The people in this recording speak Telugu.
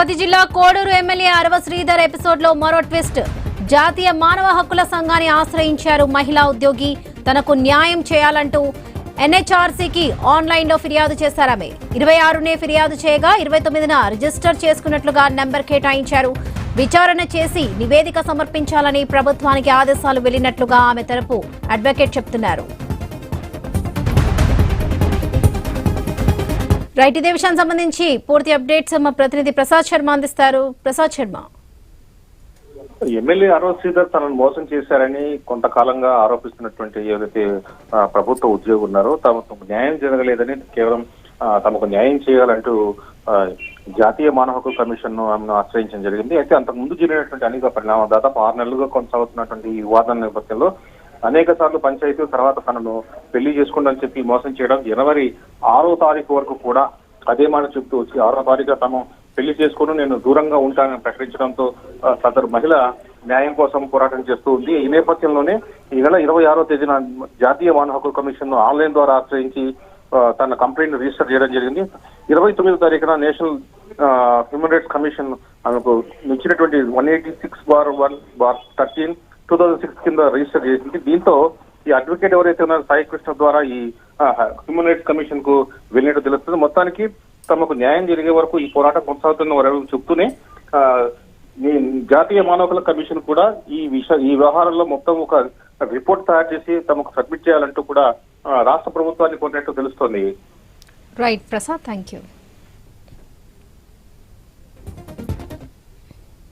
తిరుపతి జిల్లా కోడూరు ఎమ్మెల్యే అరవ శ్రీధర్ ఎపిసోడ్ లో మరో ట్విస్ట్. జాతీయ మానవ హక్కుల సంఘాన్ని ఆశ్రయించారు మహిళా ఉద్యోగి. తనకు న్యాయం చేయాలంటూ ఎన్హెచ్ఆర్సీకి ఆన్లైన్ లో ఫిర్యాదు చేశారామె. 26నే ఫిర్యాదు చేయగా 29న రిజిస్టర్ చేసుకున్నట్లుగా నెంబర్ కేటాయించారు. విచారణ చేసి నివేదిక సమర్పించాలని ప్రభుత్వానికి ఆదేశాలు వెళ్లినట్లుగా ఆమె తరపు అడ్వకేట్ చెప్తున్నారు. రైట్, ఇదే విషయానికి సంబంధించి పూర్తి అప్డేట్స్ మా ప్రతినిధి ప్రసాద్ శర్మ అందిస్తారు. ప్రసాద్ శర్మ, ఎమ్మెల్యే అరవ శ్రీధర్ తనను మోసం చేశారని కొంతకాలంగా ఆరోపిస్తున్నటువంటి ఏదైతే ప్రభుత్వ ఉద్యోగులు ఉన్నారో తమకు న్యాయం జరగలేదని, కేవలం తమకు న్యాయం చేయాలంటూ జాతీయ మానవ హక్కుల కమిషన్ ను ఆమెను ఆశ్రయించడం జరిగింది. అయితే అంతకు ముందు జరిగినటువంటి అనేక పరిణామాలు, దాదాపు 6 నెలలుగా కొనసాగుతున్నటువంటి ఈ వివాదం నేపథ్యంలో అనేక సార్లు పంచాయతీ తర్వాత తనను పెళ్లి చేసుకుందని చెప్పి మోసం చేయడం, జనవరి 6వ తారీఖు వరకు కూడా అదే మాట చెప్తూ వచ్చి 6వ తారీఖు తాను పెళ్లి చేసుకుని నేను దూరంగా ఉంటానని ప్రకటించడంతో సదరు మహిళ న్యాయం కోసం పోరాటం చేస్తూ ఉంది. ఈ నేపథ్యంలోనే ఈ నెల 26వ తేదీన జాతీయ మానవ హక్కుల కమిషన్ ను ఆన్లైన్ ద్వారా ఆశ్రయించి తన కంప్లైంట్ రిజిస్టర్ చేయడం జరిగింది. 29వ తారీఖున నేషనల్ హ్యూమన్ రైట్స్ కమిషన్ ఆమెకు ఇచ్చినటువంటి 186/1/13 2006 కింద రిజిస్టర్ చేసింది. దీంతో ఈ అడ్వకేట్ ఎవరైతే ఉన్నారో సాయి కృష్ణ ద్వారా ఈ హ్యూమన్ రైట్స్ కమిషన్ కు వెళ్ళినట్టు తెలుస్తుంది. మొత్తానికి తమకు న్యాయం జరిగే వరకు ఈ పోరాటం కొనసాగుతున్న వారు చెప్తూనే జాతీయ మానవ హక్కుల కమిషన్ కూడా ఈ వ్యవహారంలో మొత్తం ఒక రిపోర్ట్ తయారు చేసి తమకు సబ్మిట్ చేయాలంటూ కూడా రాష్ట్ర ప్రభుత్వాన్ని కోరినట్టు తెలుస్తోంది. Right Prasad, thank you.